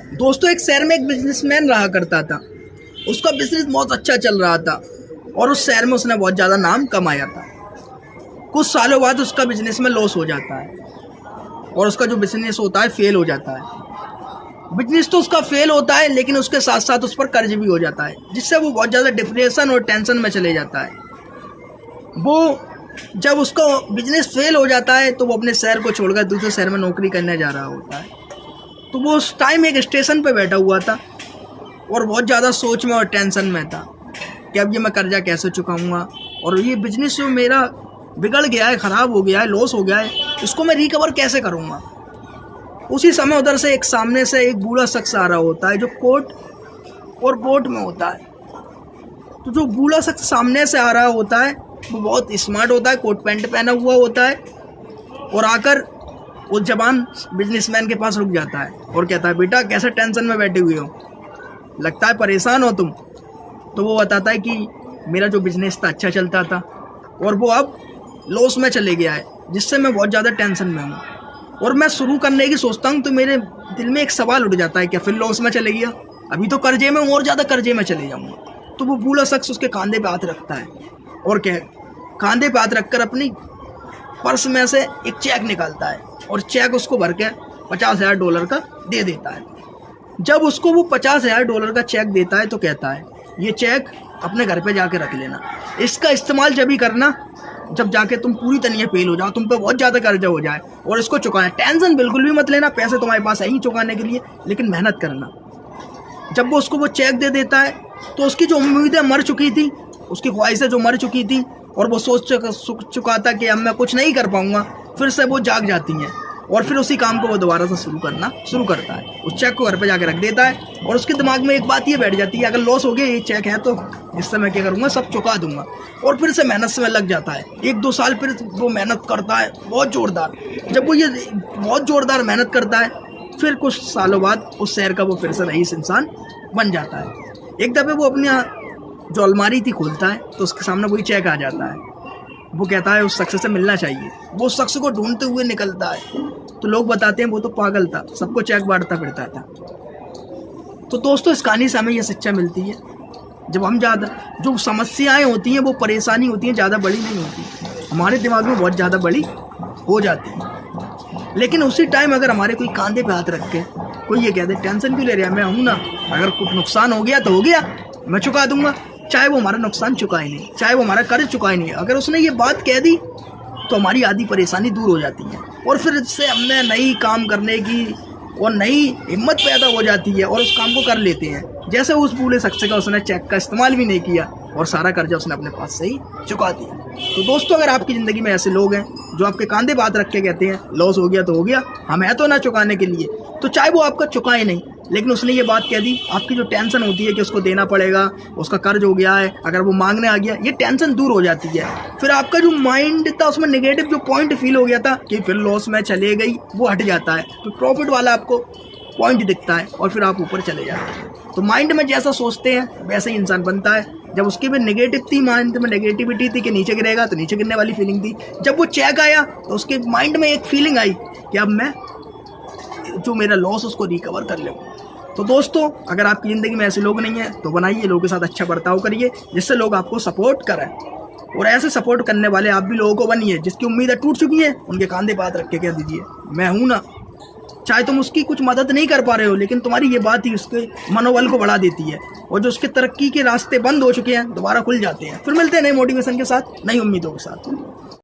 दोस्तों, एक शहर में एक बिजनेसमैन रहा करता था। उसका बिजनेस बहुत अच्छा चल रहा था और उस शहर में उसने बहुत ज़्यादा नाम कमाया था। कुछ सालों बाद उसका बिजनेस में लॉस हो जाता है और उसका जो बिजनेस होता है फेल हो जाता है। बिजनेस तो उसका फेल होता है, लेकिन उसके साथ साथ उस पर कर्ज भी हो जाता है, जिससे वो बहुत ज़्यादा डिप्रेशन और टेंशन में चले जाता है। वो जब उसका बिजनेस फेल हो जाता है तो वो अपने शहर को छोड़कर दूसरे शहर में नौकरी करने जा रहा होता है। तो वो उस टाइम एक स्टेशन पे बैठा हुआ था और बहुत ज़्यादा सोच में और टेंशन में था कि अब ये मैं कर्जा कैसे चुकाऊंगा और ये बिजनेस जो मेरा बिगड़ गया है, ख़राब हो गया है, लॉस हो गया है, इसको मैं रिकवर कैसे करूंगा। उसी समय उधर से एक सामने से एक बूढ़ा शख्स आ रहा होता है जो कोट और बोट में होता है। तो जो बूढ़ा शख्स सामने से आ रहा होता है वो बहुत स्मार्ट होता है, कोट पैंट पहना हुआ होता है और आकर वो जवान बिजनेसमैन के पास रुक जाता है और कहता है, बेटा कैसे टेंशन में बैठे हुए हो, लगता है परेशान हो तुम। तो वो बताता है कि मेरा जो बिजनेस था अच्छा चलता था और वो अब लॉस में चले गया है, जिससे मैं बहुत ज़्यादा टेंशन में हूँ और मैं शुरू करने की सोचता हूँ तो मेरे दिल में एक सवाल उठ जाता है, क्या फिर लॉस में चले गया, अभी तो कर्जे में हूँ और ज़्यादा कर्जे में चले जाऊँगा। तो वो बूढ़ा शख्स उसके कंधे पे हाथ रखता है और कंधे पे हाथ रखकर अपनी पर्स में से एक चेक निकालता है और चेक उसको भर के $50,000 का दे देता है। जब उसको वो $50,000 का चेक देता है तो कहता है, ये चेक अपने घर पे जाके रख लेना, इसका इस्तेमाल जब भी करना जब जाके तुम पूरी तरह फेल हो जाओ, तुम पे बहुत ज़्यादा कर्जा हो जाए और इसको चुकाना। टेंशन बिल्कुल भी मत लेना, पैसे तुम्हारे पास है ही चुकाने के लिए, लेकिन मेहनत करना। जब वो उसको वो चेक दे देता है तो उसकी जो उम्मीदें मर चुकी थी, उसकी ख्वाहिशें जो मर चुकी थी और वो सोच चुका था कि अब मैं कुछ नहीं कर पाऊंगा, फिर से वो जाग जाती हैं और फिर उसी काम को वो दोबारा से शुरू करता है। उस चेक को घर पे जाके रख देता है और उसके दिमाग में एक बात ये बैठ जाती है, अगर लॉस हो गया ये चेक है तो इससे मैं क्या करूँगा, सब चुका दूंगा। और फिर से मेहनत से लग जाता है। 1-2 साल फिर वो मेहनत करता है बहुत ज़ोरदार। जब वो ये बहुत ज़ोरदार मेहनत करता है, फिर कुछ सालों बाद उस शहर का वो फिर से रईस इंसान बन जाता है। एक दफ़े वो अपनी जो अलमारी थी खोलता है तो उसके सामने वही चेक आ जाता है। वो कहता है उस शख्स से मिलना चाहिए। वो उस शख्स को ढूंढते हुए निकलता है तो लोग बताते हैं वो तो पागल था, सबको चेक बांटता फिरता था। तो दोस्तों, इस कहानी से हमें यह शिक्षा मिलती है, जब हम ज़्यादा जो समस्याएं होती हैं, वो परेशानी होती हैं, ज़्यादा बड़ी नहीं होती, हमारे दिमाग में बहुत ज़्यादा बड़ी हो जाती है। लेकिन उसी टाइम अगर हमारे कोई कंधे पे हाथ रख के कोई ये कह दे, टेंशन क्यों ले रहा है, मैं हूँ ना, अगर कुछ नुकसान हो गया तो हो गया, मैं चुका दूंगा, चाहे वो हमारा नुकसान चुकाए नहीं, चाहे वो हमारा कर्ज चुकाए नहीं। अगर उसने ये बात कह दी तो हमारी आधी परेशानी दूर हो जाती है और फिर इससे हमें नई काम करने की और नई हिम्मत पैदा हो जाती है और उस काम को कर लेते हैं। जैसे उस बूढ़े शख्स का उसने चेक का इस्तेमाल भी नहीं किया और सारा कर्जा उसने अपने पास से ही चुका दिया। तो दोस्तों, अगर आपकी ज़िंदगी में ऐसे लोग हैं जो आपके कंधे पे हाथ रख के कहते हैं लॉस हो गया तो हो गया, हम है तो ना चुकाने के लिए, तो चाहे वो आपका चुकाए नहीं, लेकिन उसने ये बात कह दी, आपकी जो टेंशन होती है कि उसको देना पड़ेगा, उसका कर्ज हो गया है, अगर वो मांगने आ गया, ये टेंशन दूर हो जाती है। फिर आपका जो माइंड था उसमें नेगेटिव जो पॉइंट फील हो गया था कि फिर लॉस में चले गई, वो हट जाता है। तो प्रॉफिट वाला आपको पॉइंट दिखता है और फिर आप ऊपर चले जाते हैं। तो माइंड में जैसा सोचते हैं वैसे ही इंसान बनता है। जब उसकी भी नेगेटिव थी, माइंड में नेगेटिविटी थी कि नीचे गिरेगा, तो नीचे गिरने वाली फीलिंग थी। जब वो चेक आया तो उसके माइंड में एक फीलिंग आई कि अब मैं जो मेरा लॉस उसको रिकवर कर लूँगा। तो दोस्तों, अगर आपकी ज़िंदगी में ऐसे लोग नहीं हैं तो बनाइए, लोगों के साथ अच्छा बर्ताव करिए जिससे लोग आपको सपोर्ट करें, और ऐसे सपोर्ट करने वाले आप भी लोगों को बनिए। जिसकी उम्मीदें टूट चुकी हैं उनके कंधे पे हाथ रख के कह दीजिए, मैं हूँ ना। चाहे तुम उसकी कुछ मदद नहीं कर पा रहे हो, लेकिन तुम्हारी ये बात ही उसके मनोबल को बढ़ा देती है और जो उसके तरक्की के रास्ते बंद हो चुके हैं दोबारा खुल जाते हैं। फिर मिलते हैं नए मोटिवेशन के साथ, नई उम्मीदों के साथ।